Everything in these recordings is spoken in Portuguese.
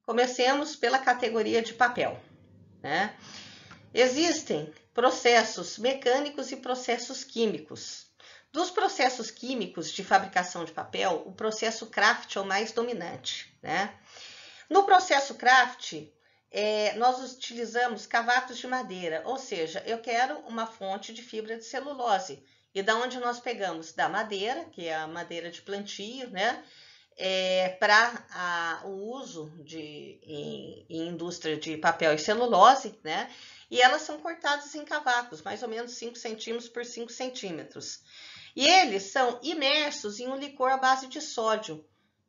Comecemos pela categoria de papel, né? Existem processos mecânicos e processos químicos. Dos processos químicos de fabricação de papel, o processo Kraft é o mais dominante, né? No processo Kraft, nós utilizamos cavacos de madeira, ou seja, eu quero uma fonte de fibra de celulose. E da onde nós pegamos? Da madeira, que é a madeira de plantio, né? Para o uso em indústria de papel e celulose, né? E elas são cortadas em cavacos, mais ou menos 5 centímetros por 5 centímetros. E eles são imersos em um licor à base de sódio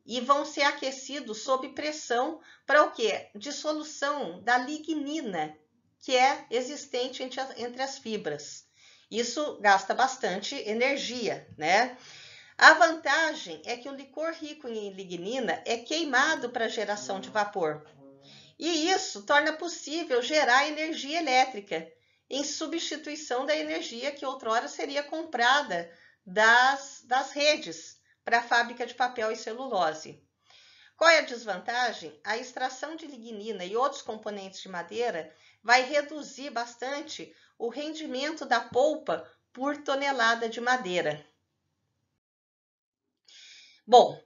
e vão ser aquecidos sob pressão para o quê? Dissolução da lignina, que é existente entre as fibras. Isso gasta bastante energia, né? A vantagem é que o licor rico em lignina é queimado para geração de vapor. E isso torna possível gerar energia elétrica, em substituição da energia que outrora seria comprada das redes para a fábrica de papel e celulose. Qual é a desvantagem? A extração de lignina e outros componentes de madeira vai reduzir bastante o rendimento da polpa por tonelada de madeira. Bom,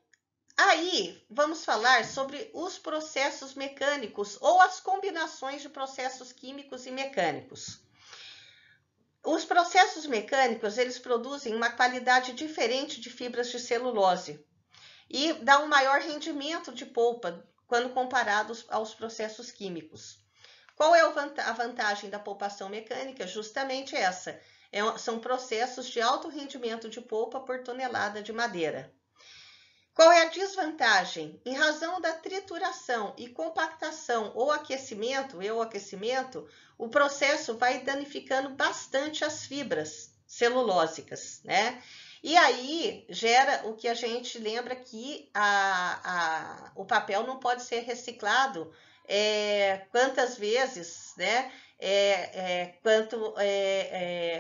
aí vamos falar sobre os processos mecânicos ou as combinações de processos químicos e mecânicos. Os processos mecânicos, eles produzem uma qualidade diferente de fibras de celulose e dá um maior rendimento de polpa quando comparados aos processos químicos. Qual é a vantagem da polpação mecânica? Justamente essa. São processos de alto rendimento de polpa por tonelada de madeira. Qual é a desvantagem? Em razão da trituração e compactação ou aquecimento, o processo vai danificando bastante as fibras celulósicas, né? E aí gera o que a gente lembra que o papel não pode ser reciclado quantas vezes, né? Quanto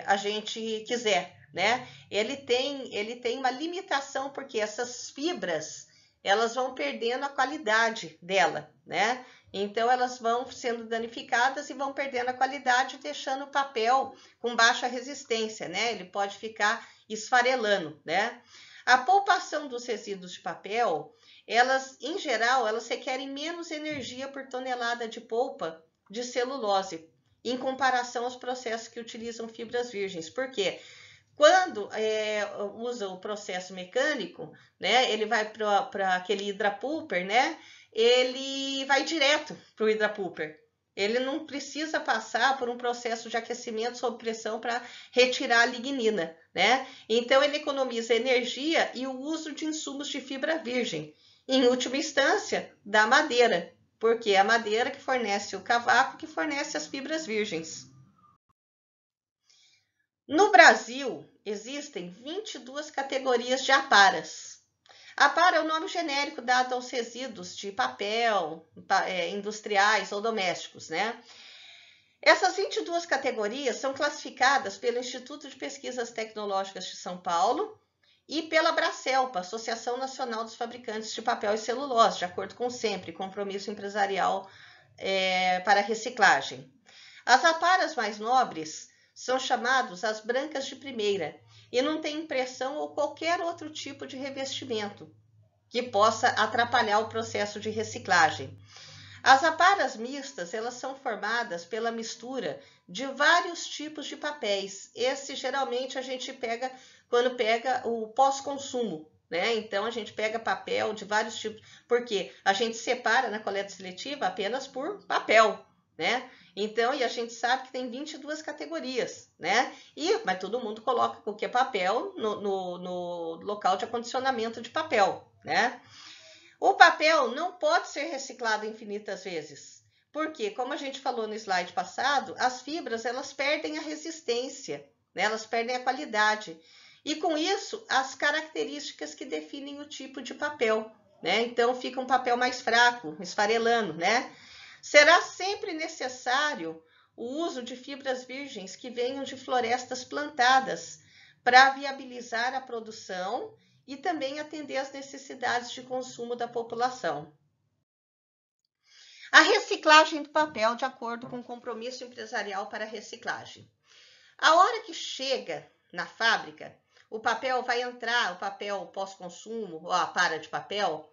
a gente quiser, né? Ele tem uma limitação, porque essas fibras, elas vão perdendo a qualidade dela, né? Então, elas vão sendo danificadas e vão perdendo a qualidade, deixando o papel com baixa resistência, né? Ele pode ficar esfarelando, né? A polpação dos resíduos de papel, elas, em geral, elas requerem menos energia por tonelada de polpa de celulose, em comparação aos processos que utilizam fibras virgens. Por quê? Quando usa o processo mecânico, né, ele vai para aquele hidrapulper, né, ele vai direto para o hidrapulper. Ele não precisa passar por um processo de aquecimento sob pressão para retirar a lignina, né? Então, ele economiza energia e o uso de insumos de fibra virgem. Em última instância, da madeira, porque é a madeira que fornece o cavaco, que fornece as fibras virgens. No Brasil, existem 22 categorias de aparas. Apara é o nome genérico dado aos resíduos de papel, industriais ou domésticos, né? Essas 22 categorias são classificadas pelo Instituto de Pesquisas Tecnológicas de São Paulo e pela Bracelpa, Associação Nacional dos Fabricantes de Papel e Celulose, de acordo com o SEMPRE, Compromisso Empresarial para Reciclagem. As aparas mais nobres são chamados as brancas de primeira e não tem impressão ou qualquer outro tipo de revestimento que possa atrapalhar o processo de reciclagem. As aparas mistas, elas são formadas pela mistura de vários tipos de papéis. Esse geralmente a gente pega quando pega o pós-consumo, né? Então a gente pega papel de vários tipos, porque a gente separa na coleta seletiva apenas por papel, né? Então, e a gente sabe que tem 22 categorias, né? Mas todo mundo coloca qualquer papel no local de acondicionamento de papel, né? O papel não pode ser reciclado infinitas vezes, porque, como a gente falou no slide passado, as fibras, elas perdem a resistência, né? Elas perdem a qualidade. E com isso, as características que definem o tipo de papel, né? Então, fica um papel mais fraco, esfarelando, né? Será sempre necessário o uso de fibras virgens que venham de florestas plantadas para viabilizar a produção e também atender às necessidades de consumo da população. A reciclagem do papel de acordo com o compromisso empresarial para a reciclagem. A hora que chega na fábrica, o papel vai entrar, o papel pós-consumo, ou a para de papel,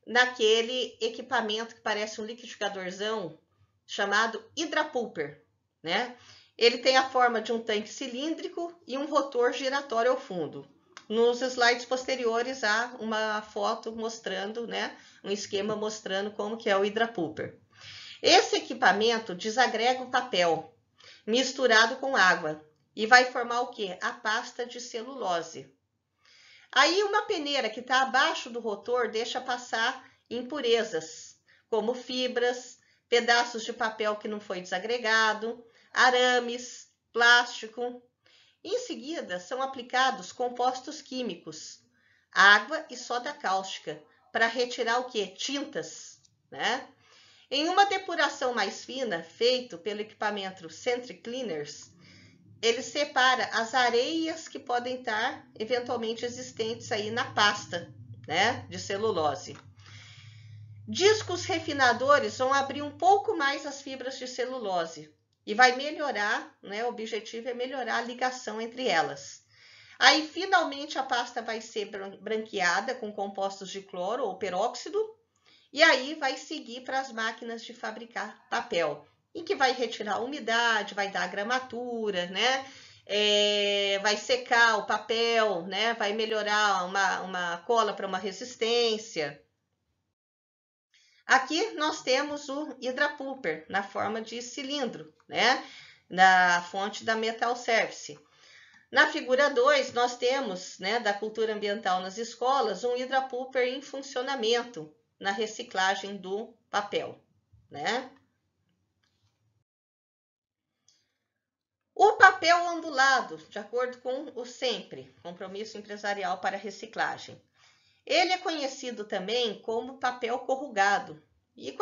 naquele equipamento que parece um liquidificadorzão chamado hidrapulper, né? Ele tem a forma de um tanque cilíndrico e um rotor giratório ao fundo. Nos slides posteriores há uma foto mostrando, né, um esquema mostrando como que é o hidrapulper. Esse equipamento desagrega o papel misturado com água e vai formar o quê? A pasta de celulose. Aí uma peneira que está abaixo do rotor deixa passar impurezas, como fibras, pedaços de papel que não foi desagregado, arames, plástico. Em seguida, são aplicados compostos químicos, água e soda cáustica, para retirar o quê? Tintas, né? Em uma depuração mais fina, feito pelo equipamento Centric Cleaners, ele separa as areias que podem estar eventualmente existentes aí na pasta, né, de celulose. Discos refinadores vão abrir um pouco mais as fibras de celulose e vai melhorar, né, o objetivo é melhorar a ligação entre elas. Aí, finalmente, a pasta vai ser branqueada com compostos de cloro ou peróxido e aí vai seguir para as máquinas de fabricar papel, em que vai retirar a umidade, vai dar a gramatura, né? Vai secar o papel, né? Vai melhorar uma cola para uma resistência. Aqui nós temos o hidrapulper na forma de cilindro, né? Na fonte da Metal Service. Na figura 2, nós temos, né, da cultura ambiental nas escolas, um hidrapulper em funcionamento na reciclagem do papel, né? O papel ondulado, de acordo com o SEMPRE, Compromisso Empresarial para Reciclagem. Ele é conhecido também como papel corrugado e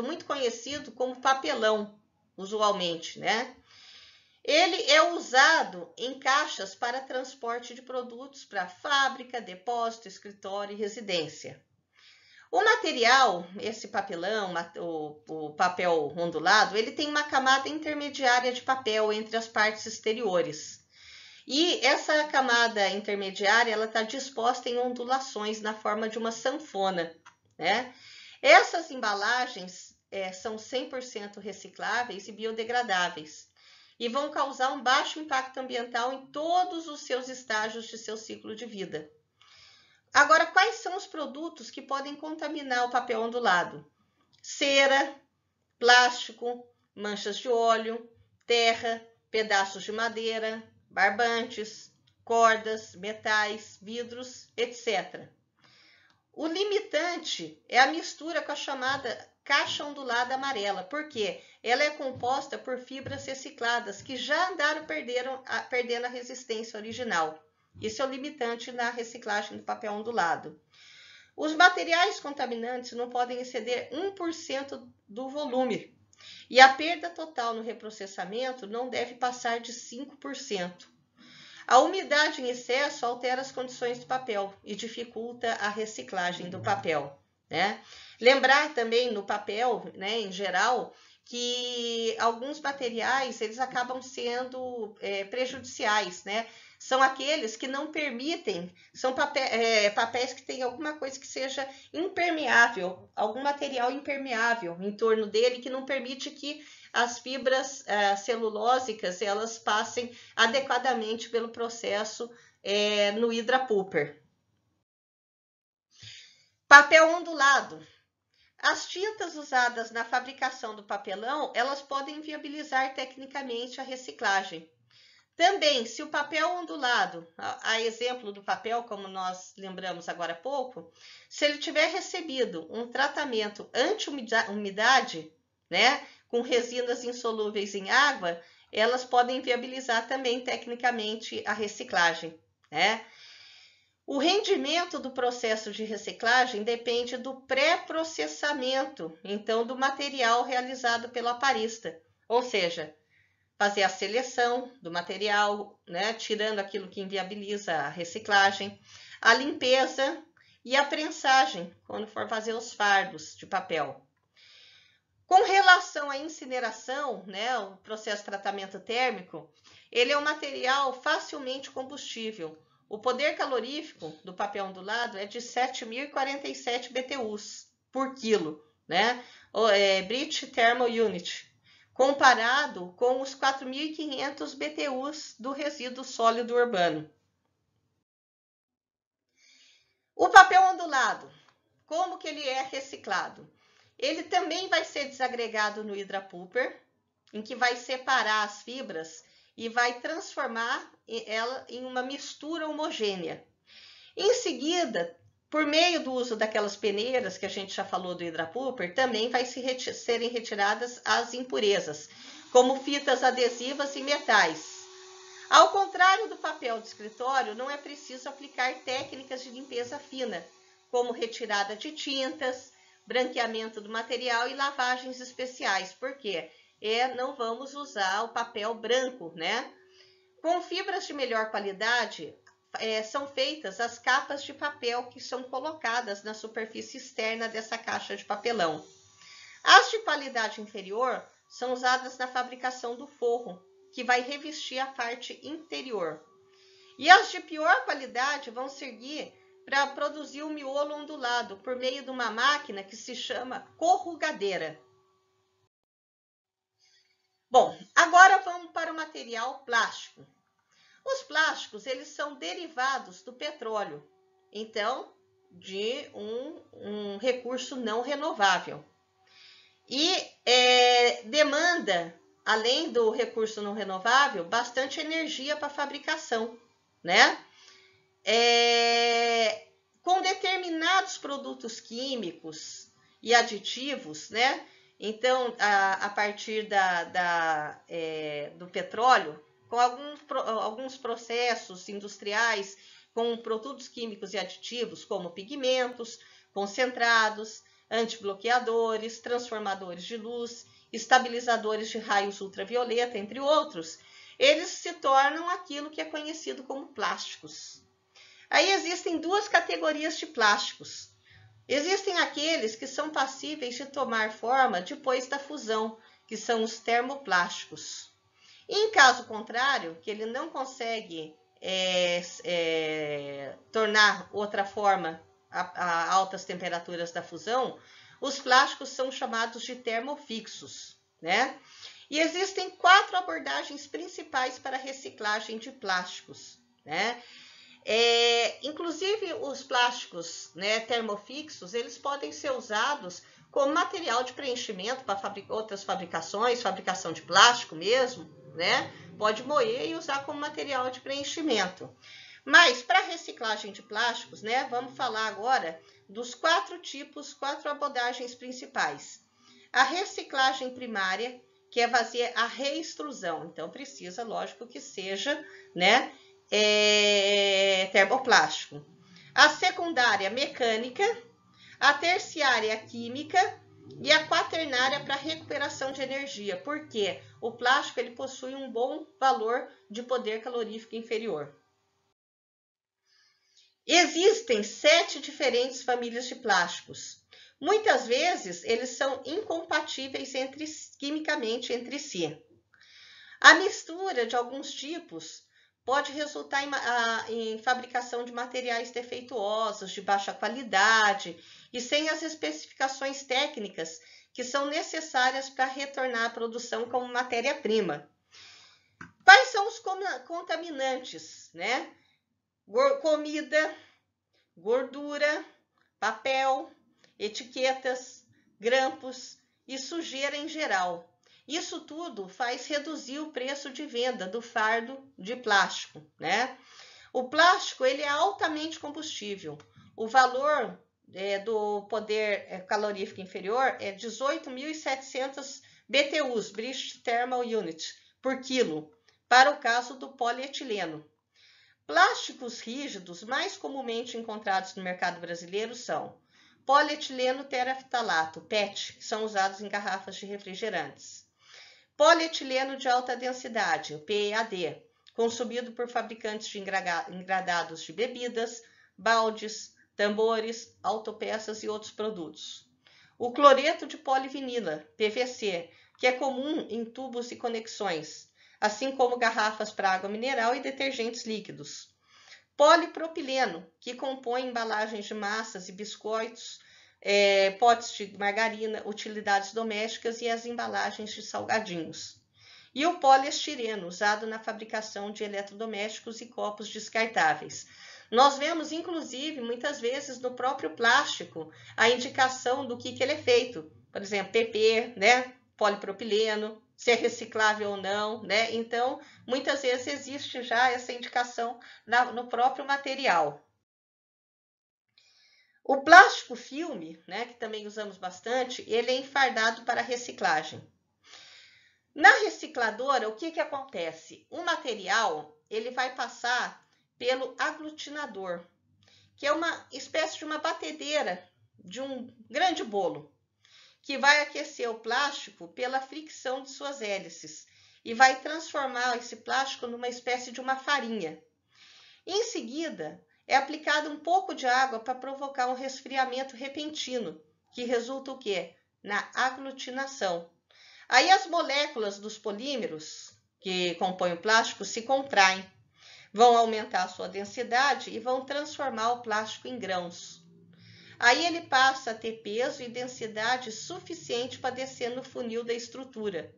muito conhecido como papelão, usualmente, né? Ele é usado em caixas para transporte de produtos para fábrica, depósito, escritório e residência. O material, esse papelão, o papel ondulado, ele tem uma camada intermediária de papel entre as partes exteriores. E essa camada intermediária, ela está disposta em ondulações na forma de uma sanfona, né? Essas embalagens são 100% recicláveis e biodegradáveis e vão causar um baixo impacto ambiental em todos os seus estágios de seu ciclo de vida. Agora, quais são os produtos que podem contaminar o papel ondulado? Cera, plástico, manchas de óleo, terra, pedaços de madeira, barbantes, cordas, metais, vidros, etc. O limitante é a mistura com a chamada caixa ondulada amarela, porque ela é composta por fibras recicladas que já andaram perdendo a resistência original. Isso é o limitante na reciclagem do papel ondulado. Os materiais contaminantes não podem exceder 1% do volume e a perda total no reprocessamento não deve passar de 5%. A umidade em excesso altera as condições do papel e dificulta a reciclagem do papel, né? Lembrar também no papel, né, em geral, que alguns materiais eles acabam sendo prejudiciais, né? São aqueles que não permitem, são papéis que têm alguma coisa que seja impermeável, algum material impermeável em torno dele que não permite que as fibras celulósicas elas passem adequadamente pelo processo no hidrapulper. Papel ondulado. As tintas usadas na fabricação do papelão, elas podem viabilizar tecnicamente a reciclagem. Também, se o papel ondulado, a exemplo do papel, como nós lembramos agora há pouco, se ele tiver recebido um tratamento anti-umidade, né, com resinas insolúveis em água, elas podem viabilizar também tecnicamente a reciclagem, né? O rendimento do processo de reciclagem depende do pré-processamento, então, do material realizado pelo aparista, ou seja, fazer a seleção do material, né, tirando aquilo que inviabiliza a reciclagem, a limpeza e a prensagem, quando for fazer os fardos de papel. Com relação à incineração, né, o processo de tratamento térmico, ele é um material facilmente combustível. O poder calorífico do papel ondulado é de 7.047 BTUs por quilo, né? British Thermal Unit, comparado com os 4.500 BTUs do resíduo sólido urbano. O papel ondulado, como que ele é reciclado? Ele também vai ser desagregado no hidrapulper, em que vai separar as fibras e vai transformar ela em uma mistura homogênea. Em seguida, por meio do uso daquelas peneiras que a gente já falou do hidrapulper, também vai serem retiradas as impurezas, como fitas adesivas e metais. Ao contrário do papel de escritório, não é preciso aplicar técnicas de limpeza fina, como retirada de tintas, branqueamento do material e lavagens especiais, porque não vamos usar o papel branco, né? Com fibras de melhor qualidade, são feitas as capas de papel que são colocadas na superfície externa dessa caixa de papelão. As de qualidade inferior são usadas na fabricação do forro, que vai revestir a parte interior. E as de pior qualidade vão servir para produzir o miolo ondulado por meio de uma máquina que se chama corrugadeira. Bom, agora vamos para o material plástico. Os plásticos, eles são derivados do petróleo, então, de um recurso não renovável. E demanda, além do recurso não renovável, bastante energia para a fabricação, né? Com determinados produtos químicos e aditivos, né? Então, a partir do petróleo, com alguns processos industriais, com produtos químicos e aditivos, como pigmentos, concentrados, antibloqueadores, transformadores de luz, estabilizadores de raios ultravioleta, entre outros, eles se tornam aquilo que é conhecido como plásticos. Aí existem duas categorias de plásticos. Existem aqueles que são passíveis de tomar forma depois da fusão, que são os termoplásticos. Em caso contrário, que ele não consegue tornar outra forma a altas temperaturas da fusão, os plásticos são chamados de termofixos, né? E existem 4 abordagens principais para a reciclagem de plásticos, né? Inclusive os plásticos, né, termofixos, eles podem ser usados como material de preenchimento para outras fabricações, fabricação de plástico mesmo, né? Pode moer e usar como material de preenchimento. Mas para reciclagem de plásticos, né, vamos falar agora dos 4 abordagens principais. A reciclagem primária, que é fazer a reextrusão. Então precisa, lógico, que seja, né, termoplástico. A secundária mecânica, a terciária química e a quaternária para recuperação de energia, porque o plástico ele possui um bom valor de poder calorífico inferior. Existem 7 diferentes famílias de plásticos. Muitas vezes eles são incompatíveis quimicamente entre si. A mistura de alguns tipos pode resultar em fabricação de materiais defeituosos, de baixa qualidade e sem as especificações técnicas que são necessárias para retornar à produção como matéria-prima. Quais são os contaminantes, né? Comida, gordura, papel, etiquetas, grampos e sujeira em geral. Isso tudo faz reduzir o preço de venda do fardo de plástico, né? O plástico ele é altamente combustível. O valor do poder calorífico inferior é 18.700 BTUs, British Thermal Unit, por quilo, para o caso do polietileno. Plásticos rígidos mais comumente encontrados no mercado brasileiro são polietileno teraftalato, PET, que são usados em garrafas de refrigerantes. Polietileno de alta densidade, o PEAD, consumido por fabricantes de engradados de bebidas, baldes, tambores, autopeças e outros produtos. o cloreto de polivinila, PVC, que é comum em tubos e conexões, assim como garrafas para água mineral e detergentes líquidos. Polipropileno, que compõe embalagens de massas e biscoitos, potes de margarina, utilidades domésticas e as embalagens de salgadinhos. E o poliestireno, usado na fabricação de eletrodomésticos e copos descartáveis. Nós vemos, inclusive, muitas vezes no próprio plástico, a indicação do que ele é feito. Por exemplo, PP, né? Polipropileno, se é reciclável ou não, né? Então, muitas vezes existe já essa indicação no próprio material. O plástico filme, né, que também usamos bastante, ele é enfardado para reciclagem. Na recicladora, o que acontece? O material ele vai passar pelo aglutinador, que é uma espécie de uma batedeira de um grande bolo, que vai aquecer o plástico pela fricção de suas hélices e vai transformar esse plástico numa espécie de uma farinha. Em seguida, é aplicado um pouco de água para provocar um resfriamento repentino, que resulta o quê? Na aglutinação. Aí as moléculas dos polímeros que compõem o plástico se contraem, vão aumentar a sua densidade e vão transformar o plástico em grãos. Aí ele passa a ter peso e densidade suficiente para descer no funil da estrutura.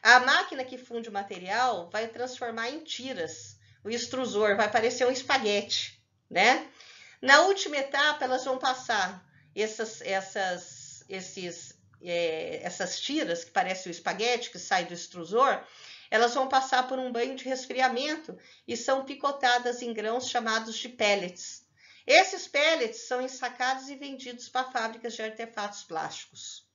A máquina que funde o material vai transformar em tiras. O extrusor vai parecer um espaguete, né? Na última etapa, elas vão passar essas tiras que parecem o espaguete que sai do extrusor, elas vão passar por um banho de resfriamento e são picotadas em grãos chamados de pellets. Esses pellets são ensacados e vendidos para fábricas de artefatos plásticos.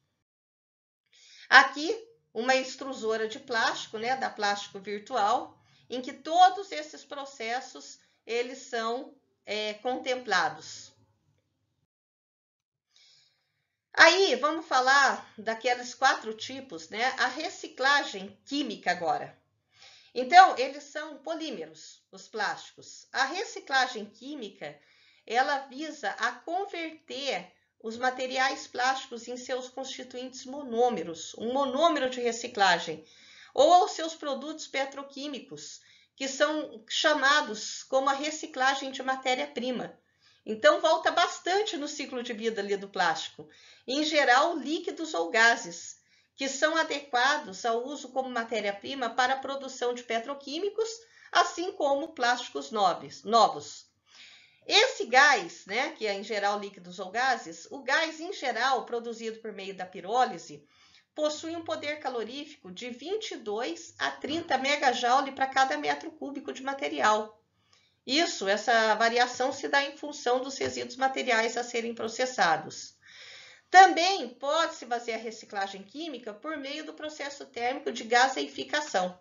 Aqui, uma extrusora de plástico, né, da Plástico Virtual, em que todos esses processos eles são contemplados. Aí, vamos falar daqueles 4 tipos, né? A reciclagem química agora. Então, eles são polímeros, os plásticos. A reciclagem química, ela visa a converter os materiais plásticos em seus constituintes monômeros, um monômero de reciclagem, ou aos seus produtos petroquímicos, que são chamados como a reciclagem de matéria-prima. Então, volta bastante no ciclo de vida ali do plástico. Em geral, líquidos ou gases, que são adequados ao uso como matéria-prima para a produção de petroquímicos, assim como plásticos novos. Esse gás, né, que é em geral líquidos ou gases, o gás em geral produzido por meio da pirólise, possui um poder calorífico de 22 a 30 megajoule para cada metro cúbico de material. Essa variação se dá em função dos resíduos materiais a serem processados. Também pode-se fazer a reciclagem química por meio do processo térmico de gaseificação.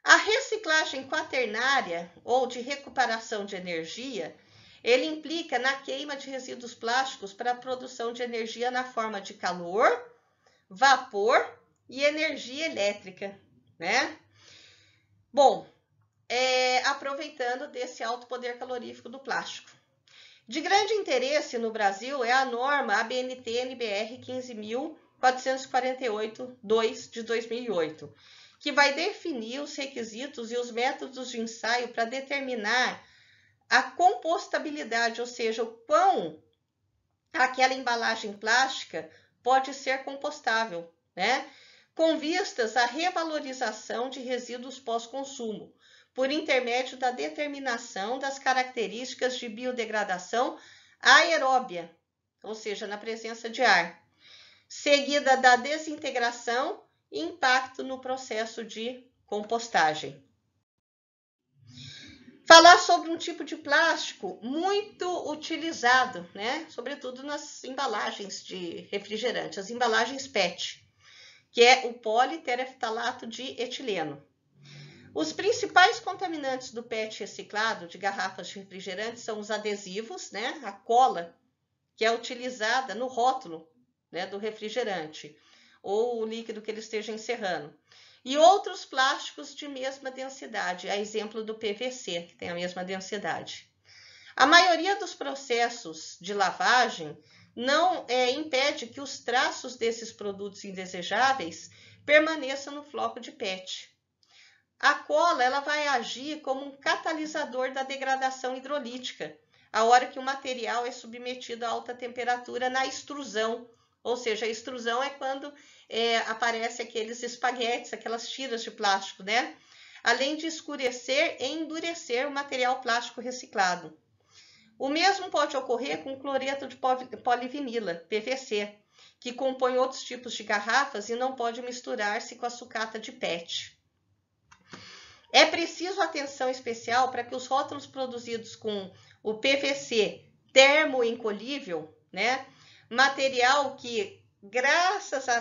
A reciclagem quaternária, ou de recuperação de energia, ele implica na queima de resíduos plásticos para a produção de energia na forma de calor, vapor e energia elétrica, né? Bom, aproveitando desse alto poder calorífico do plástico. De grande interesse no Brasil é a norma ABNT-NBR 15.448-2 de 2008, que vai definir os requisitos e os métodos de ensaio para determinar a compostabilidade, ou seja, o quão aquela embalagem plástica pode ser compostável, né? Com vistas à revalorização de resíduos pós-consumo, por intermédio da determinação das características de biodegradação aeróbia, ou seja, na presença de ar, seguida da desintegração e impacto no processo de compostagem. Falar sobre um tipo de plástico muito utilizado, né? Sobretudo nas embalagens de refrigerante, as embalagens PET, que é o politereftalato de etileno. Os principais contaminantes do PET reciclado de garrafas de refrigerante são os adesivos, né? A cola, que é utilizada no rótulo, né, do refrigerante, ou o líquido que ele esteja encerrando. E outros plásticos de mesma densidade, a exemplo do PVC, que tem a mesma densidade. A maioria dos processos de lavagem não impede que os traços desses produtos indesejáveis permaneçam no floco de PET. A cola ela vai agir como um catalisador da degradação hidrolítica, a hora que o material é submetido a alta temperatura na extrusão. Ou seja, a extrusão é quando aparece aqueles espaguetes, aquelas tiras de plástico, né? Além de escurecer e endurecer o material plástico reciclado. O mesmo pode ocorrer com cloreto de polivinila, PVC, que compõe outros tipos de garrafas e não pode misturar-se com a sucata de PET. É preciso atenção especial para que os rótulos produzidos com o PVC termoencolhível, né, material que, graças à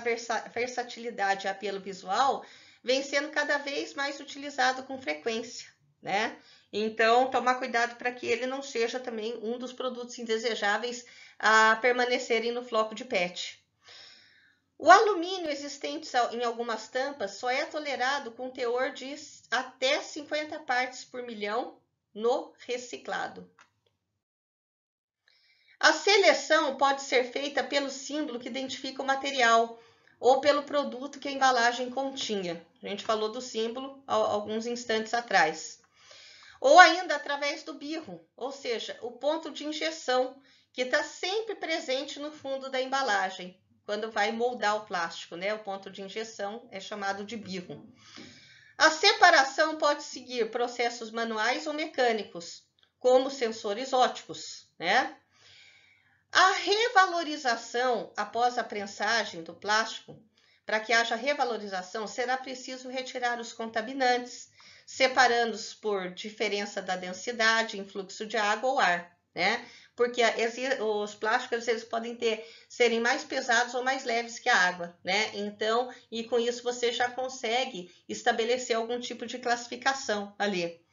versatilidade e apelo visual, vem sendo cada vez mais utilizado com frequência, né? Então, tomar cuidado para que ele não seja também um dos produtos indesejáveis a permanecerem no floco de PET. O alumínio existente em algumas tampas só é tolerado com teor de até 50 partes por milhão no reciclado. A seleção pode ser feita pelo símbolo que identifica o material ou pelo produto que a embalagem continha. A gente falou do símbolo alguns instantes atrás. Ou ainda através do birro, ou seja, o ponto de injeção, que está sempre presente no fundo da embalagem, quando vai moldar o plástico, né? O ponto de injeção é chamado de birro. A separação pode seguir processos manuais ou mecânicos, como sensores ópticos, né? A revalorização após a prensagem do plástico, para que haja revalorização, será preciso retirar os contaminantes, separando-os por diferença da densidade em fluxo de água ou ar, né? Porque os plásticos eles podem serem mais pesados ou mais leves que a água, né? Então, e com isso você já consegue estabelecer algum tipo de classificação ali.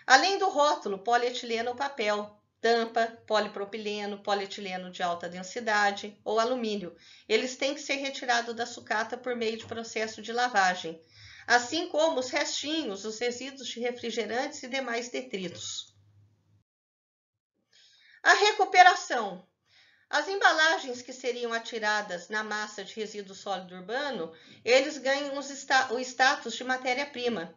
Além do rótulo, polietileno ou papel, tampa, polipropileno, polietileno de alta densidade ou alumínio. Eles têm que ser retirados da sucata por meio de processo de lavagem, assim como os restinhos, os resíduos de refrigerantes e demais detritos. A recuperação. As embalagens que seriam atiradas na massa de resíduo sólido urbano, eles ganham o status de matéria-prima.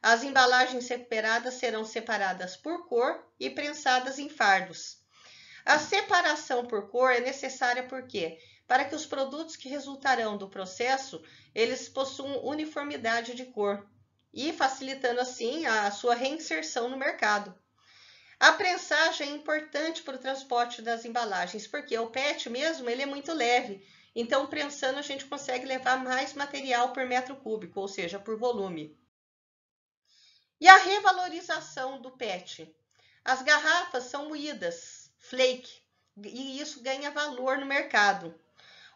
As embalagens recuperadas serão separadas por cor e prensadas em fardos. A separação por cor é necessária por quê? Para que os produtos que resultarão do processo, eles possuam uniformidade de cor e facilitando assim a sua reinserção no mercado. A prensagem é importante para o transporte das embalagens, porque o PET mesmo ele é muito leve. Então, prensando, a gente consegue levar mais material por metro cúbico, ou seja, por volume. E a revalorização do PET. As garrafas são moídas, flake, e isso ganha valor no mercado.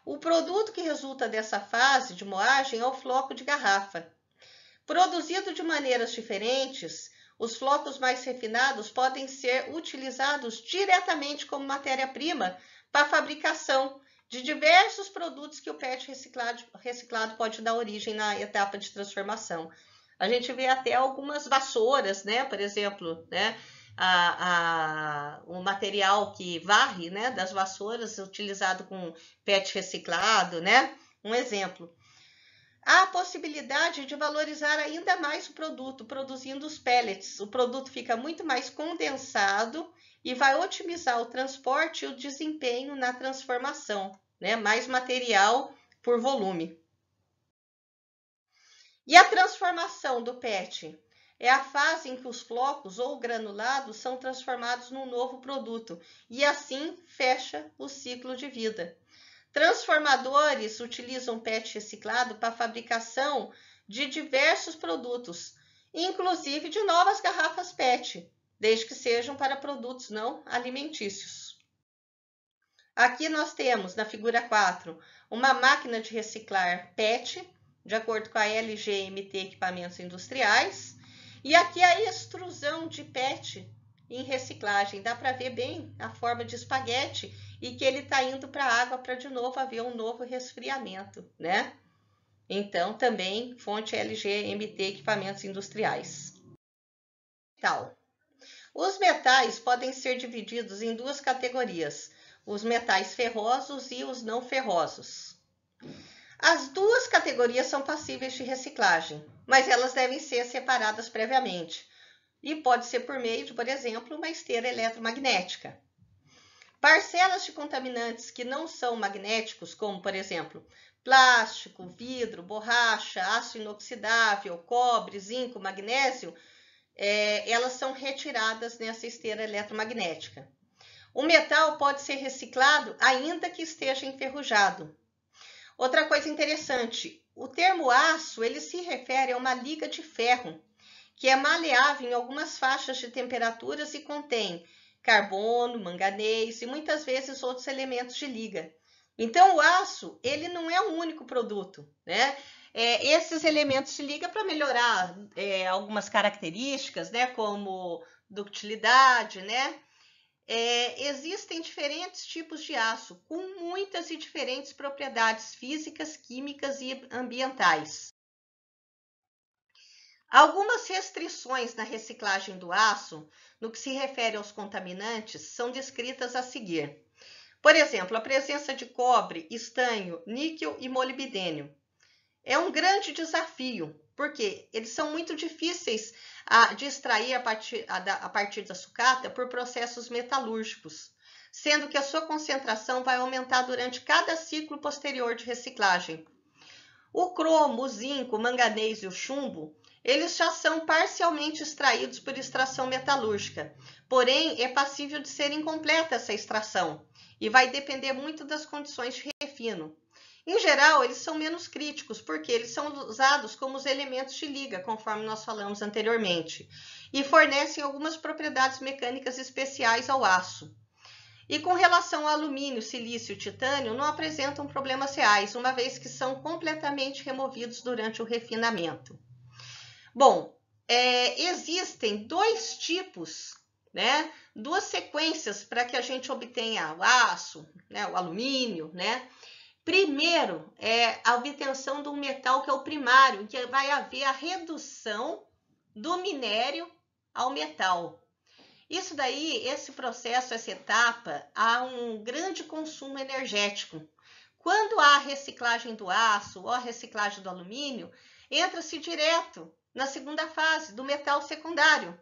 O produto que resulta dessa fase de moagem é o floco de garrafa. Produzido de maneiras diferentes, os flocos mais refinados podem ser utilizados diretamente como matéria-prima para a fabricação de diversos produtos que o PET reciclado pode dar origem na etapa de transformação. A gente vê até algumas vassouras, né? Por exemplo, né? O material que varre, né? Das vassouras utilizado com PET reciclado, né? Um exemplo. Há a possibilidade de valorizar ainda mais o produto, produzindo os pellets. O produto fica muito mais condensado e vai otimizar o transporte e o desempenho na transformação, né? Mais material por volume. E a transformação do PET é a fase em que os flocos ou granulados são transformados num novo produto e assim fecha o ciclo de vida. Transformadores utilizam PET reciclado para a fabricação de diversos produtos, inclusive de novas garrafas PET, desde que sejam para produtos não alimentícios. Aqui nós temos, na figura 4, uma máquina de reciclar PET, de acordo com a LGMT Equipamentos Industriais, e aqui a extrusão de PET em reciclagem. Dá para ver bem a forma de espaguete e que ele está indo para a água para de novo haver um novo resfriamento, né? Então, também fonte LGMT Equipamentos Industriais. Tal. Os metais podem ser divididos em duas categorias, os metais ferrosos e os não ferrosos. As duas categorias são passíveis de reciclagem, mas elas devem ser separadas previamente, e pode ser por meio de, por exemplo, uma esteira eletromagnética. Parcelas de contaminantes que não são magnéticos, como, por exemplo, plástico, vidro, borracha, aço inoxidável, cobre, zinco, magnésio, elas são retiradas nessa esteira eletromagnética. O metal pode ser reciclado ainda que esteja enferrujado. Outra coisa interessante, o termo aço, ele se refere a uma liga de ferro, que é maleável em algumas faixas de temperaturas e contém carbono, manganês e muitas vezes outros elementos de liga. Então, o aço, ele não é um único produto, né? Esses elementos de liga para melhorar algumas características, né? Como ductilidade, né? Existem diferentes tipos de aço, com muitas e diferentes propriedades físicas, químicas e ambientais. Algumas restrições na reciclagem do aço, no que se refere aos contaminantes, são descritas a seguir. Por exemplo, a presença de cobre, estanho, níquel e molibdênio. É um grande desafio, porque eles são muito difíceis de extrair a partir da sucata por processos metalúrgicos, sendo que a sua concentração vai aumentar durante cada ciclo posterior de reciclagem. O cromo, o zinco, o manganês e o chumbo, eles já são parcialmente extraídos por extração metalúrgica, porém é passível de ser incompleta essa extração e vai depender muito das condições de refino. Em geral, eles são menos críticos, porque eles são usados como os elementos de liga, conforme nós falamos anteriormente, e fornecem algumas propriedades mecânicas especiais ao aço. E com relação ao alumínio, silício e titânio, não apresentam problemas reais, uma vez que são completamente removidos durante o refinamento. Bom, existem dois tipos, né? Duas sequências para que a gente obtenha o aço, né? O alumínio, né? Primeiro, a obtenção de um metal que é o primário, em que vai haver a redução do minério ao metal. Isso daí, esse processo, essa etapa, há um grande consumo energético. Quando há a reciclagem do aço ou a reciclagem do alumínio, entra-se direto na segunda fase do metal secundário,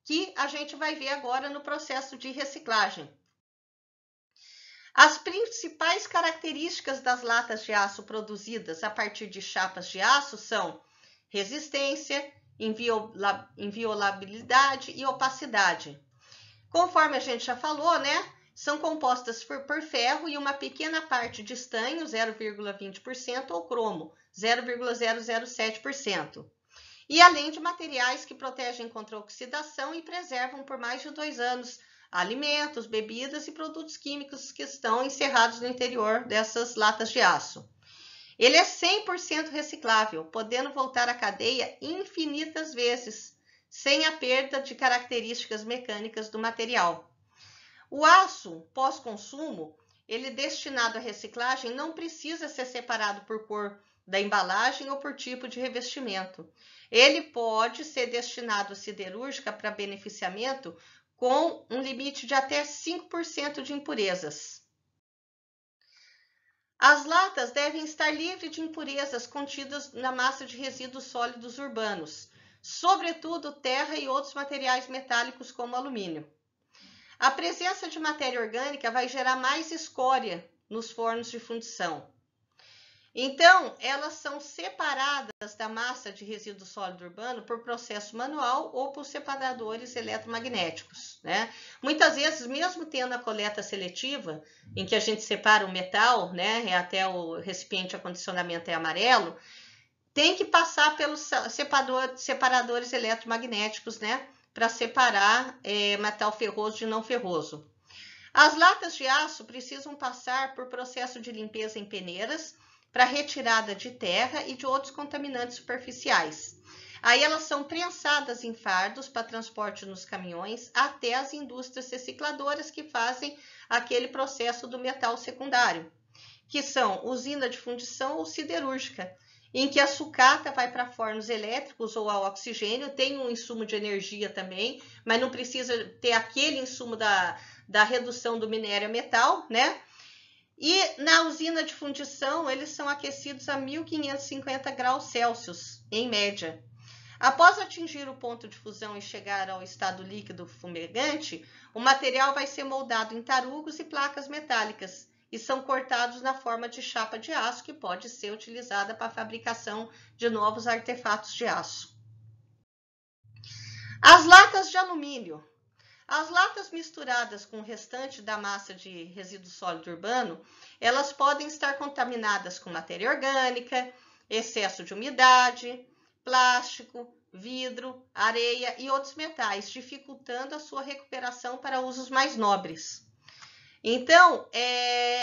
que a gente vai ver agora no processo de reciclagem. As principais características das latas de aço produzidas a partir de chapas de aço são resistência, inviolabilidade e opacidade. Conforme a gente já falou, né, são compostas por ferro e uma pequena parte de estanho, 0,20%, ou cromo, 0,007%. E além de materiais que protegem contra a oxidação e preservam por mais de 2 anos alimentos, bebidas e produtos químicos que estão encerrados no interior dessas latas de aço. Ele é 100% reciclável, podendo voltar à cadeia infinitas vezes, sem a perda de características mecânicas do material. O aço pós-consumo, ele destinado à reciclagem, não precisa ser separado por cor da embalagem ou por tipo de revestimento. Ele pode ser destinado à siderúrgica para beneficiamento com um limite de até 5% de impurezas. As latas devem estar livres de impurezas contidas na massa de resíduos sólidos urbanos, sobretudo terra e outros materiais metálicos como alumínio. A presença de matéria orgânica vai gerar mais escória nos fornos de fundição. Então, elas são separadas da massa de resíduo sólido urbano por processo manual ou por separadores eletromagnéticos, né? Muitas vezes, mesmo tendo a coleta seletiva, em que a gente separa o metal, né, até o recipiente de acondicionamento é amarelo, tem que passar pelos separadores eletromagnéticos, né, para separar metal ferroso de não ferroso. As latas de aço precisam passar por processo de limpeza em peneiras, para retirada de terra e de outros contaminantes superficiais. Aí elas são prensadas em fardos para transporte nos caminhões até as indústrias recicladoras que fazem aquele processo do metal secundário, que são usina de fundição ou siderúrgica. em que a sucata vai para fornos elétricos ou a oxigênio, tem um insumo de energia também, mas não precisa ter aquele insumo da redução do minério a metal, né? E na usina de fundição, eles são aquecidos a 1550 graus Celsius, em média. Após atingir o ponto de fusão e chegar ao estado líquido fumegante, o material vai ser moldado em tarugos e placas metálicas e são cortados na forma de chapa de aço, que pode ser utilizada para a fabricação de novos artefatos de aço. As latas de alumínio. As latas misturadas com o restante da massa de resíduo sólido urbano, elas podem estar contaminadas com matéria orgânica, excesso de umidade, plástico, vidro, areia e outros metais, dificultando a sua recuperação para usos mais nobres. Então,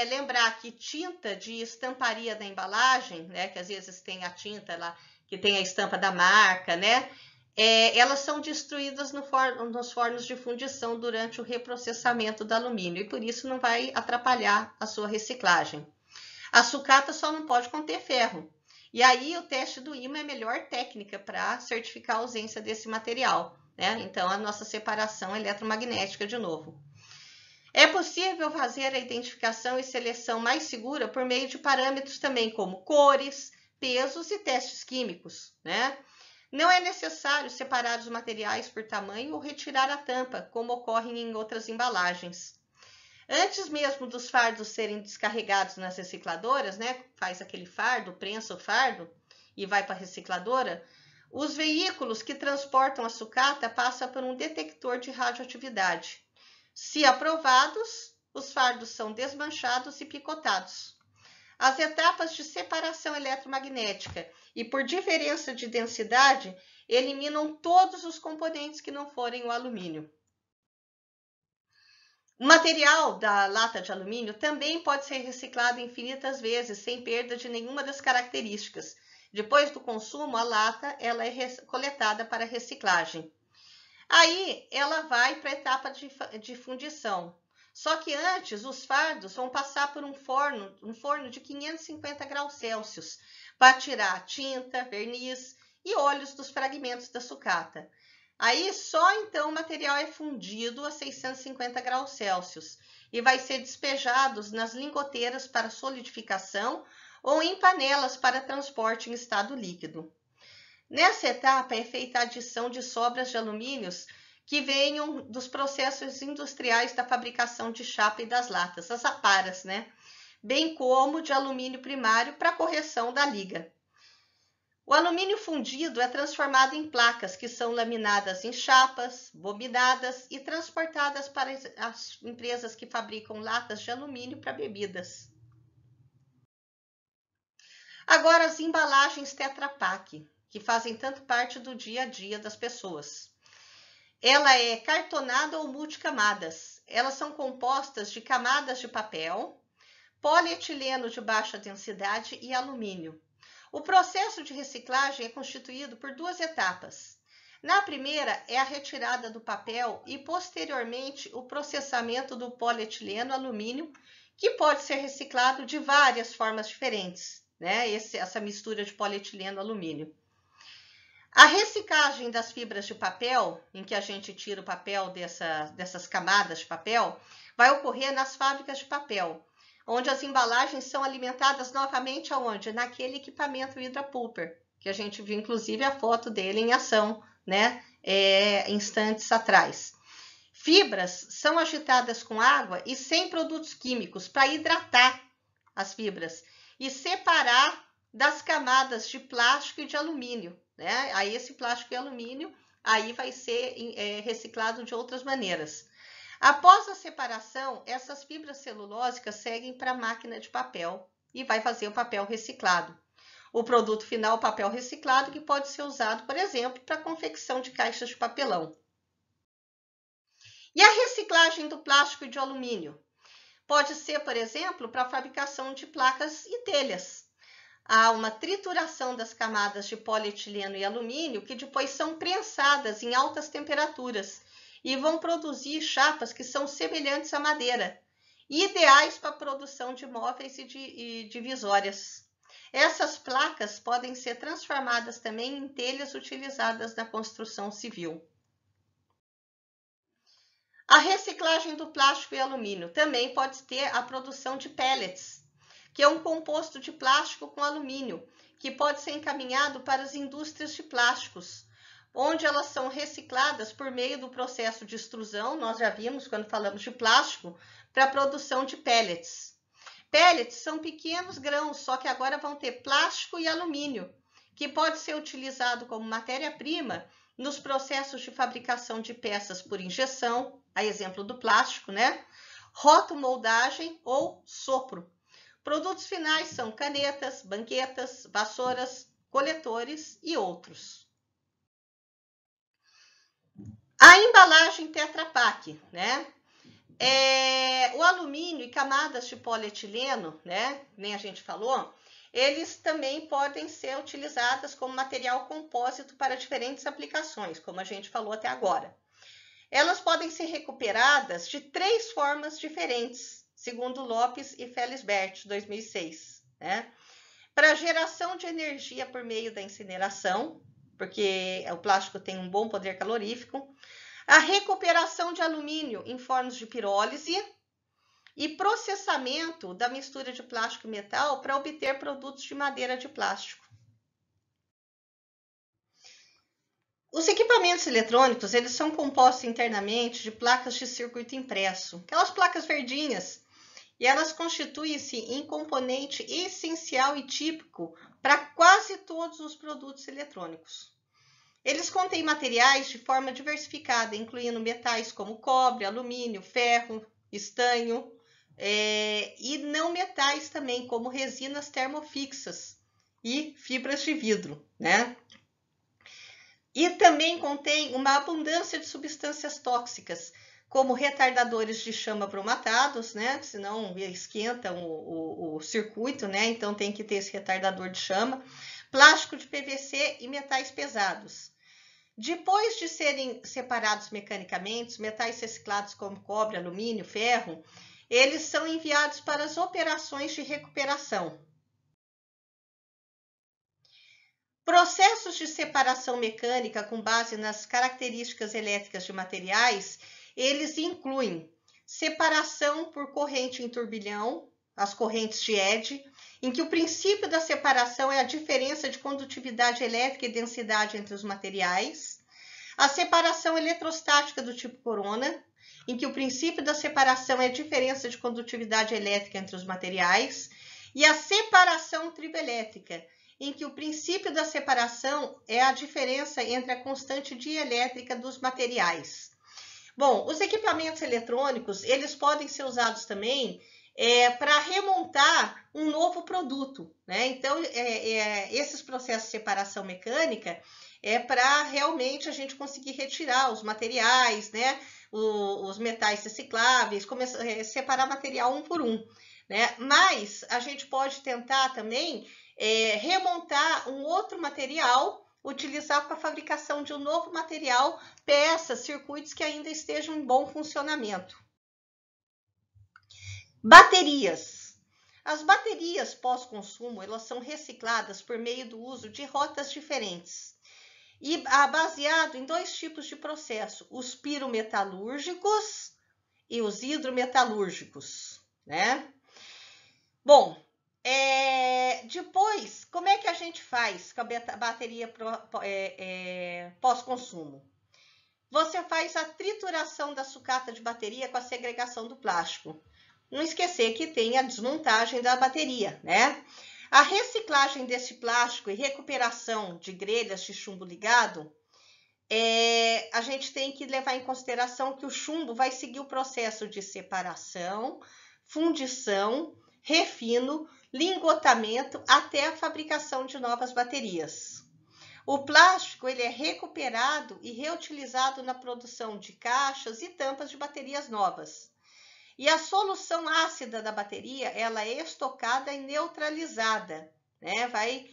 lembrar que tinta de estamparia da embalagem, né, que às vezes tem a tinta lá, que tem a estampa da marca, né, elas são destruídas nos fornos de fundição durante o reprocessamento do alumínio e por isso não vai atrapalhar a sua reciclagem. A sucata só não pode conter ferro. E aí o teste do ímã é a melhor técnica para certificar a ausência desse material, né? Então, a nossa separação eletromagnética de novo. É possível fazer a identificação e seleção mais segura por meio de parâmetros também como cores, pesos e testes químicos, né? Não é necessário separar os materiais por tamanho ou retirar a tampa, como ocorre em outras embalagens. Antes mesmo dos fardos serem descarregados nas recicladoras, né, faz aquele fardo, prensa o fardo e vai para a recicladora, os veículos que transportam a sucata passam por um detector de radioatividade. Se aprovados, os fardos são desmanchados e picotados. As etapas de separação eletromagnética e por diferença de densidade eliminam todos os componentes que não forem o alumínio. O material da lata de alumínio também pode ser reciclado infinitas vezes, sem perda de nenhuma das características. Depois do consumo, a lata ela é coletada para reciclagem. Aí, ela vai para a etapa de fundição. Só que antes, os fardos vão passar por um forno de 550 graus Celsius, para tirar tinta, verniz e óleos dos fragmentos da sucata. Aí, só então o material é fundido a 650 graus Celsius e vai ser despejado nas lingoteiras para solidificação ou em panelas para transporte em estado líquido. Nessa etapa é feita a adição de sobras de alumínios que venham dos processos industriais da fabricação de chapa e das latas, as aparas, né? Bem como de alumínio primário para correção da liga. O alumínio fundido é transformado em placas que são laminadas em chapas, bobinadas e transportadas para as empresas que fabricam latas de alumínio para bebidas. Agora, as embalagens Tetra Pak, que fazem tanto parte do dia a dia das pessoas. Ela é cartonada ou multicamadas. Elas são compostas de camadas de papel, polietileno de baixa densidade e alumínio. O processo de reciclagem é constituído por duas etapas. Na primeira é a retirada do papel e, posteriormente, o processamento do polietileno alumínio, que pode ser reciclado de várias formas diferentes, né? Essa mistura de polietileno alumínio. A reciclagem das fibras de papel, em que a gente tira o papel dessas camadas de papel, vai ocorrer nas fábricas de papel, onde as embalagens são alimentadas novamente aonde? Naquele equipamento Hydra Pulper, que a gente viu inclusive a foto dele em ação, né? Instantes atrás. Fibras são agitadas com água e sem produtos químicos para hidratar as fibras e separar das camadas de plástico e de alumínio, né? Aí esse plástico e alumínio aí vai ser reciclado de outras maneiras. Após a separação, essas fibras celulósicas seguem para a máquina de papel e vai fazer o papel reciclado. O produto final, o papel reciclado, que pode ser usado, por exemplo, para a confecção de caixas de papelão. E a reciclagem do plástico e de alumínio? Pode ser, por exemplo, para a fabricação de placas e telhas. Há uma trituração das camadas de polietileno e alumínio que depois são prensadas em altas temperaturas e vão produzir chapas que são semelhantes à madeira, ideais para a produção de móveis e divisórias. Essas placas podem ser transformadas também em telhas utilizadas na construção civil. A reciclagem do plástico e alumínio também pode ter a produção de pellets, que é um composto de plástico com alumínio, que pode ser encaminhado para as indústrias de plásticos, onde elas são recicladas por meio do processo de extrusão, nós já vimos quando falamos de plástico, para a produção de pellets. Pellets são pequenos grãos, só que agora vão ter plástico e alumínio, que pode ser utilizado como matéria-prima nos processos de fabricação de peças por injeção, a exemplo do plástico, né? Rotomoldagem ou sopro. Produtos finais são canetas, banquetas, vassouras, coletores e outros. A embalagem Tetra Pak, né? O alumínio e camadas de polietileno, né? Nem a gente falou, eles também podem ser utilizados como material compósito para diferentes aplicações, como a gente falou até agora. Elas podem ser recuperadas de 3 formas diferentes, segundo Lopes e Felisbert, 2006, né? Para geração de energia por meio da incineração, porque o plástico tem um bom poder calorífico, a recuperação de alumínio em fornos de pirólise e processamento da mistura de plástico e metal para obter produtos de madeira de plástico. Os equipamentos eletrônicos, eles são compostos internamente de placas de circuito impresso, aquelas placas verdinhas, e elas constituem-se em componente essencial e típico para quase todos os produtos eletrônicos. Eles contêm materiais de forma diversificada, incluindo metais como cobre, alumínio, ferro, estanho, e não metais também, como resinas termofixas e fibras de vidro, né? E também contém uma abundância de substâncias tóxicas, como retardadores de chama bromatados, né? Senão esquentam o circuito, né? Então tem que ter esse retardador de chama, plástico de PVC e metais pesados. Depois de serem separados mecanicamente, os metais reciclados como cobre, alumínio, ferro, eles são enviados para as operações de recuperação. Processos de separação mecânica com base nas características elétricas de materiais, eles incluem separação por corrente em turbilhão, as correntes de Eddy, em que o princípio da separação é a diferença de condutividade elétrica e densidade entre os materiais. A separação eletrostática do tipo Corona, em que o princípio da separação é a diferença de condutividade elétrica entre os materiais. E a separação triboelétrica, em que o princípio da separação é a diferença entre a constante dielétrica dos materiais. Bom, os equipamentos eletrônicos, eles podem ser usados também para remontar um novo produto, né? Então, esses processos de separação mecânica é para realmente a gente conseguir retirar os materiais, né? Os metais recicláveis, separar material um por um, né? Mas a gente pode tentar também remontar um outro material, utilizar para a fabricação de um novo material, peças, circuitos que ainda estejam em bom funcionamento. Baterias. As baterias pós-consumo, elas são recicladas por meio do uso de rotas diferentes e baseado em 2 tipos de processo, os pirometalúrgicos e os hidrometalúrgicos, né? Bom, depois, como é que a gente faz com a bateria pós-consumo? Você faz a trituração da sucata de bateria com a segregação do plástico. Não esquecer que tem a desmontagem da bateria, né? A reciclagem desse plástico e recuperação de grelhas de chumbo ligado, a gente tem que levar em consideração que o chumbo vai seguir o processo de separação, fundição, refino, lingotamento até a fabricação de novas baterias. O plástico ele é recuperado e reutilizado na produção de caixas e tampas de baterias novas. E a solução ácida da bateria, ela é estocada e neutralizada, né? Vai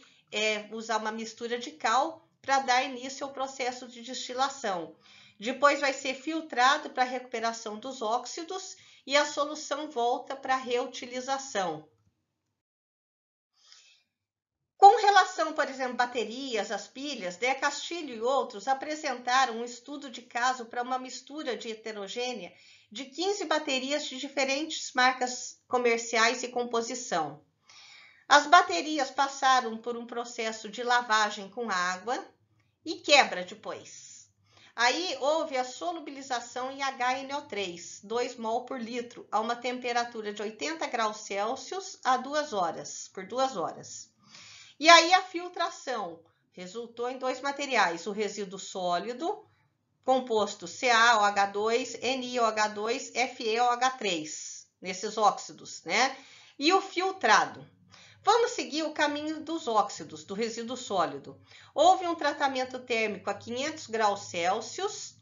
usar uma mistura de cal para dar início ao processo de destilação. Depois vai ser filtrado para a recuperação dos óxidos e a solução volta para a reutilização. Com relação, por exemplo, baterias, as pilhas, De Castilho e outros apresentaram um estudo de caso para uma mistura de heterogênea de 15 baterias de diferentes marcas comerciais e composição. As baterias passaram por um processo de lavagem com água e quebra depois. Aí houve a solubilização em HNO3, 2 mol por litro, a uma temperatura de 80 graus Celsius a 2 horas, por 2 horas. E aí a filtração resultou em 2 materiais, o resíduo sólido, composto CaOH2, NiOH2, FeOH3, nesses óxidos, né? E o filtrado. Vamos seguir o caminho dos óxidos, do resíduo sólido. Houve um tratamento térmico a 500 graus Celsius,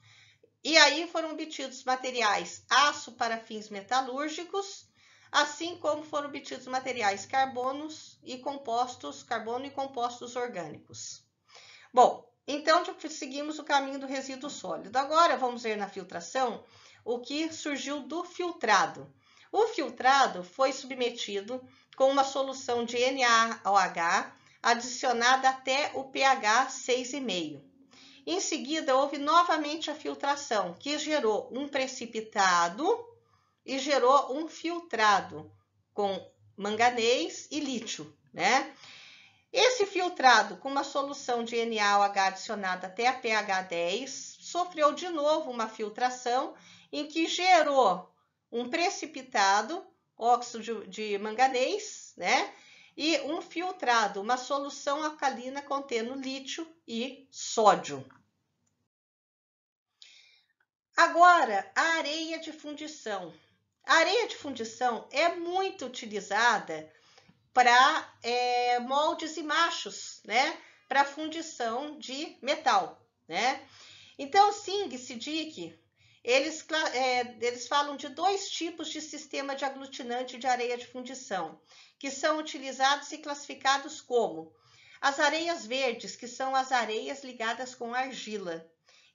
e aí foram obtidos materiais aço para fins metalúrgicos, assim como foram obtidos materiais carbono e compostos orgânicos. Bom, então seguimos o caminho do resíduo sólido. Agora vamos ver na filtração o que surgiu do filtrado. O filtrado foi submetido com uma solução de NaOH adicionada até o pH 6,5. Em seguida, houve novamente a filtração, que gerou um precipitado e gerou um filtrado com manganês e lítio, né? Esse filtrado com uma solução de NaOH adicionada até a pH 10 sofreu de novo uma filtração em que gerou um precipitado, óxido de manganês, né? E um filtrado, uma solução alcalina contendo lítio e sódio. Agora, a areia de fundição. A areia de fundição é muito utilizada para moldes e machos, né? Para fundição de metal, né? Então, Singh e Siddiqui, eles falam de 2 tipos de sistema de aglutinante de areia de fundição, que são utilizados e classificados como as areias verdes, que são as areias ligadas com argila,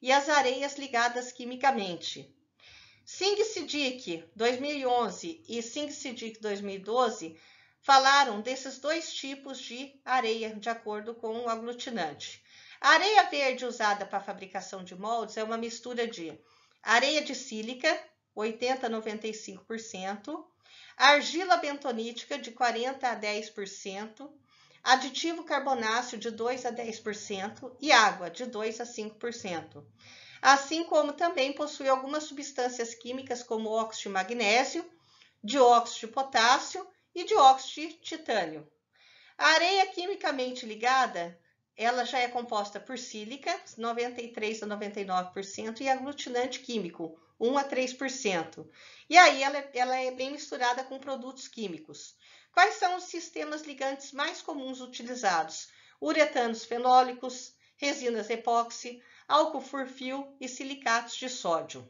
e as areias ligadas quimicamente. Singh e Siddiqui, 2011, e Singh e Siddiqui, 2012, falaram desses 2 tipos de areia, de acordo com o aglutinante. A areia verde usada para a fabricação de moldes é uma mistura de areia de sílica, 80% a 95%, argila bentonítica, de 40% a 10%, aditivo carbonáceo, de 2% a 10%, e água, de 2% a 5%. Assim como também possui algumas substâncias químicas, como óxido de magnésio, dióxido de potássio e dióxido de titânio. A areia quimicamente ligada, ela já é composta por sílica, 93% a 99%, e aglutinante químico, 1% a 3%. E aí ela é bem misturada com produtos químicos. Quais são os sistemas ligantes mais comuns utilizados? Uretanos fenólicos, resinas epóxi, álcool furfil e silicatos de sódio.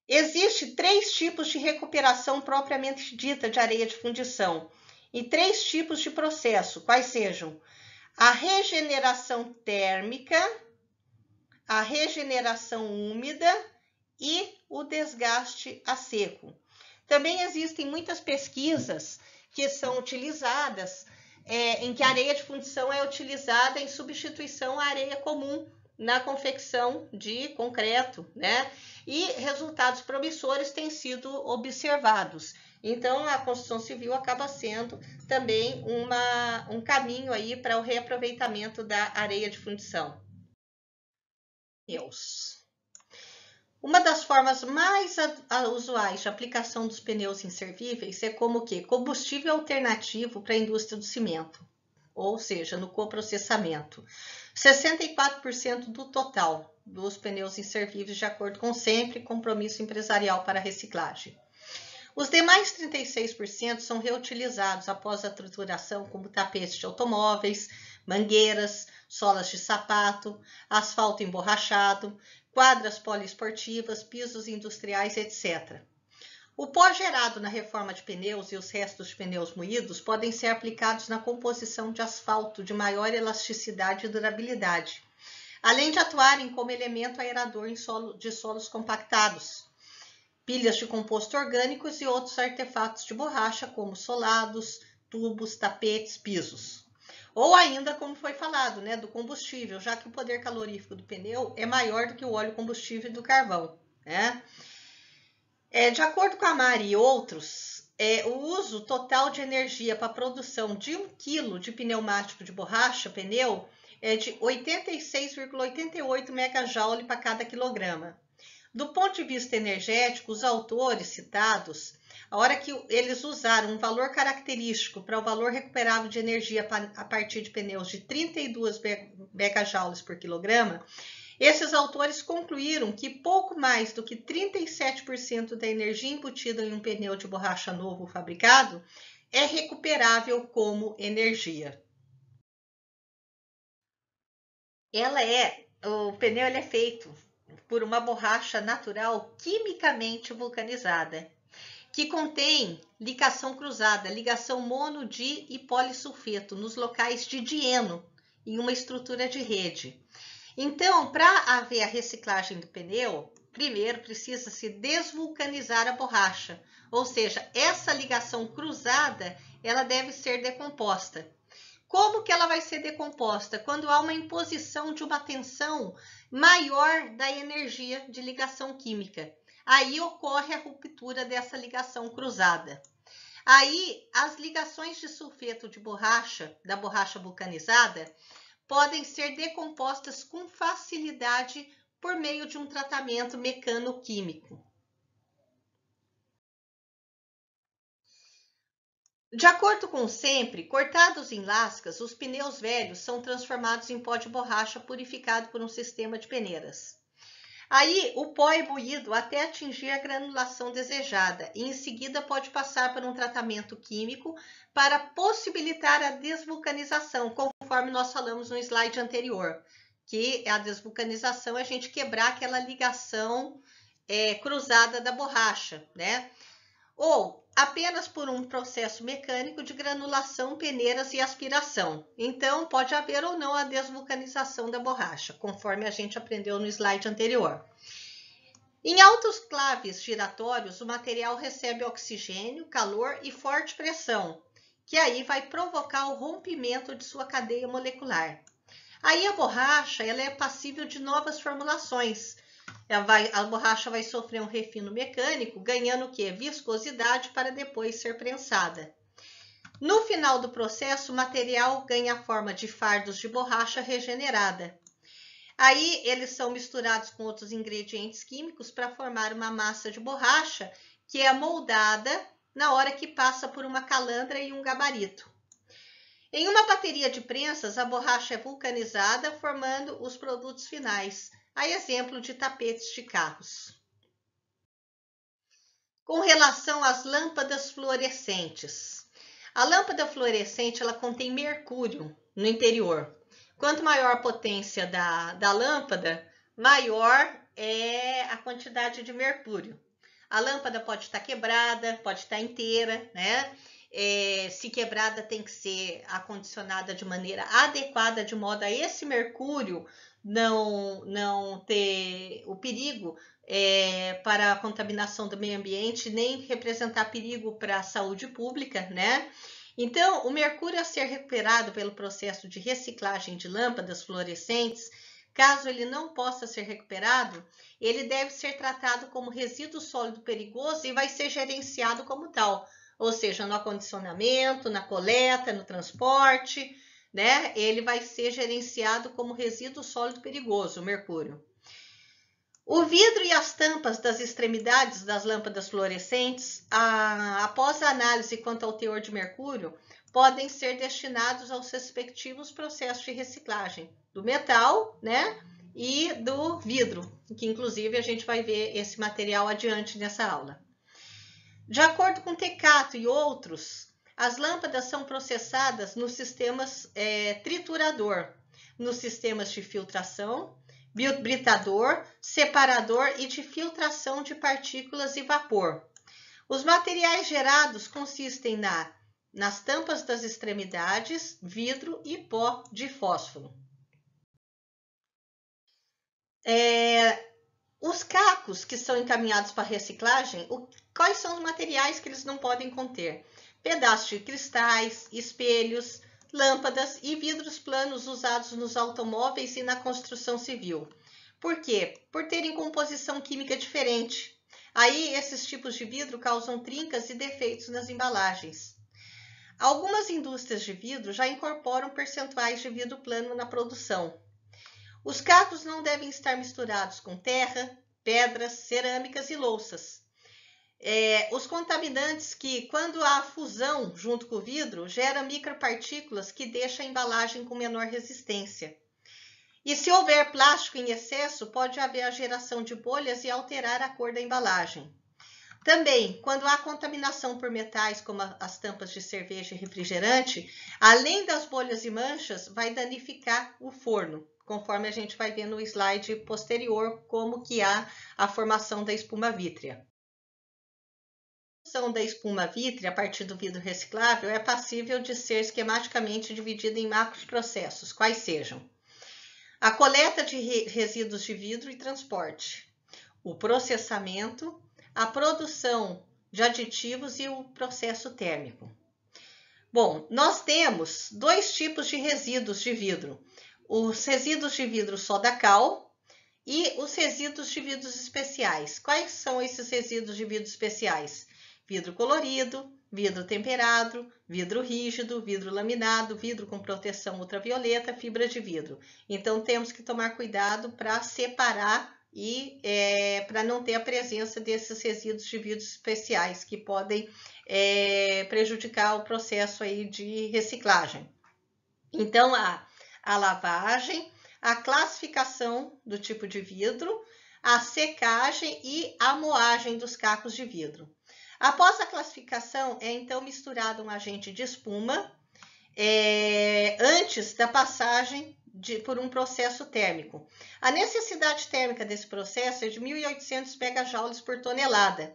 Existem 3 tipos de recuperação propriamente dita de areia de fundição e 3 tipos de processo, quais sejam a regeneração térmica, a regeneração úmida e o desgaste a seco. Também existem muitas pesquisas que são utilizadas, em que a areia de fundição é utilizada em substituição à areia comum na confecção de concreto, né? E resultados promissores têm sido observados. Então, a construção civil acaba sendo também um caminho aí para o reaproveitamento da areia de fundição. Uma das formas mais usuais de aplicação dos pneus inservíveis é como combustível alternativo para a indústria do cimento, ou seja, no coprocessamento. 64% do total dos pneus inservíveis, de acordo com sempre compromisso empresarial para reciclagem. Os demais 36% são reutilizados após a trituração, como tapetes de automóveis, mangueiras, solas de sapato, asfalto emborrachado, quadras poliesportivas, pisos industriais, etc. O pó gerado na reforma de pneus e os restos de pneus moídos podem ser aplicados na composição de asfalto de maior elasticidade e durabilidade, além de atuarem como elemento aerador de solos compactados, pilhas de composto orgânicos e outros artefatos de borracha, como solados, tubos, tapetes, pisos. Ou ainda, como foi falado, né, do combustível, já que o poder calorífico do pneu é maior do que o óleo combustível do carvão, né? De acordo com a Mari e outros, o uso total de energia para a produção de 1 kg de pneumático de borracha, pneu, é de 86,88 megajoule para cada quilograma. Do ponto de vista energético, os autores citados, a hora que eles usaram um valor característico para o valor recuperável de energia a partir de pneus de 32 megajoules por quilograma, esses autores concluíram que pouco mais do que 37% da energia embutida em um pneu de borracha novo fabricado é recuperável como energia. O pneu é feito por uma borracha natural quimicamente vulcanizada, que contém ligação cruzada, ligação mono, di e polissulfeto nos locais de dieno, em uma estrutura de rede. Então, para haver a reciclagem do pneu, primeiro precisa-se desvulcanizar a borracha, ou seja, essa ligação cruzada ela deve ser decomposta. Como que ela vai ser decomposta? Quando há uma imposição de uma tensão maior da energia de ligação química. Aí ocorre a ruptura dessa ligação cruzada. Aí as ligações de sulfeto de borracha, da borracha vulcanizada, podem ser decompostas com facilidade por meio de um tratamento mecano-químico. De acordo com o SEMPRE, cortados em lascas, os pneus velhos são transformados em pó de borracha purificado por um sistema de peneiras. Aí o pó é moído até atingir a granulação desejada e em seguida pode passar por um tratamento químico para possibilitar a desvulcanização, conforme nós falamos no slide anterior, que a desvulcanização é a gente quebrar aquela ligação cruzada da borracha, né? Ou apenas por um processo mecânico de granulação, peneiras e aspiração. Então, pode haver ou não a desvulcanização da borracha, conforme a gente aprendeu no slide anterior. Em autoclaves giratórios, o material recebe oxigênio, calor e forte pressão, que aí vai provocar o rompimento de sua cadeia molecular. Aí a borracha ela é passível de novas formulações. A borracha vai sofrer um refino mecânico, ganhando o quê? Viscosidade para depois ser prensada. No final do processo, o material ganha a forma de fardos de borracha regenerada. Aí eles são misturados com outros ingredientes químicos para formar uma massa de borracha que é moldada na hora que passa por uma calandra e um gabarito. Em uma bateria de prensas, a borracha é vulcanizada, formando os produtos finais, a exemplo de tapetes de carros. Com relação às lâmpadas fluorescentes. A lâmpada fluorescente ela contém mercúrio no interior. Quanto maior a potência da lâmpada, maior é a quantidade de mercúrio. A lâmpada pode estar quebrada, pode estar inteira, né? Se quebrada, tem que ser acondicionada de maneira adequada, de modo a esse mercúrio não ter o perigo para a contaminação do meio ambiente, nem representar perigo para a saúde pública, né? Então, o mercúrio a ser recuperado pelo processo de reciclagem de lâmpadas fluorescentes, caso ele não possa ser recuperado, ele deve ser tratado como resíduo sólido perigoso e vai ser gerenciado como tal, ou seja, no acondicionamento, na coleta, no transporte, né? Ele vai ser gerenciado como resíduo sólido perigoso, o mercúrio. O vidro e as tampas das extremidades das lâmpadas fluorescentes, após a análise quanto ao teor de mercúrio, podem ser destinados aos respectivos processos de reciclagem do metal, né, e do vidro, que inclusive a gente vai ver esse material adiante nessa aula. De acordo com Tecato e outros, as lâmpadas são processadas nos sistemas triturador, nos sistemas de filtração, britador, separador e de filtração de partículas e vapor. Os materiais gerados consistem nas tampas das extremidades, vidro e pó de fósforo. Os cacos que são encaminhados para reciclagem, quais são os materiais que eles não podem conter? pedaços de cristais, espelhos, lâmpadas e vidros planos usados nos automóveis e na construção civil. Por quê? Por terem composição química diferente. Aí, esses tipos de vidro causam trincas e defeitos nas embalagens. Algumas indústrias de vidro já incorporam percentuais de vidro plano na produção. Os cacos não devem estar misturados com terra, pedras, cerâmicas e louças. Os contaminantes que, quando há fusão junto com o vidro, geram micropartículas que deixam a embalagem com menor resistência. E se houver plástico em excesso, pode haver a geração de bolhas e alterar a cor da embalagem. Também, quando há contaminação por metais, como as tampas de cerveja e refrigerante, além das bolhas e manchas, vai danificar o forno, conforme a gente vai ver no slide posterior, como que há a formação da espuma vítrea. A produção da espuma vítrea a partir do vidro reciclável é passível de ser esquematicamente dividida em macroprocessos, quais sejam: a coleta de resíduos de vidro e transporte, o processamento, a produção de aditivos e o processo térmico. Bom, nós temos dois tipos de resíduos de vidro: os resíduos de vidro soda cal e os resíduos de vidros especiais. Quais são esses resíduos de vidro especiais? Vidro colorido, vidro temperado, vidro rígido, vidro laminado, vidro com proteção ultravioleta, fibra de vidro. Então, temos que tomar cuidado para separar e para não ter a presença desses resíduos de vidros especiais que podem prejudicar o processo aí de reciclagem. Então, a lavagem, a classificação do tipo de vidro, a secagem e a moagem dos cacos de vidro. Após a classificação, é então misturado um agente de espuma antes da passagem por um processo térmico. A necessidade térmica desse processo é de 1.800 megajoules por tonelada.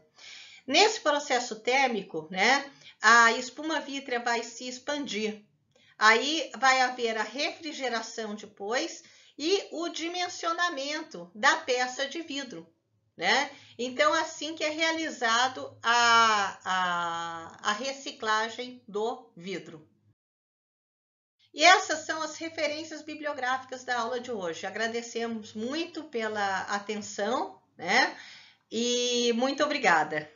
Nesse processo térmico, né, a espuma vítrea vai se expandir. Aí vai haver a refrigeração depois e o dimensionamento da peça de vidro, né? Então, assim que é realizado a reciclagem do vidro. E essas são as referências bibliográficas da aula de hoje. Agradecemos muito pela atenção, né? E muito obrigada.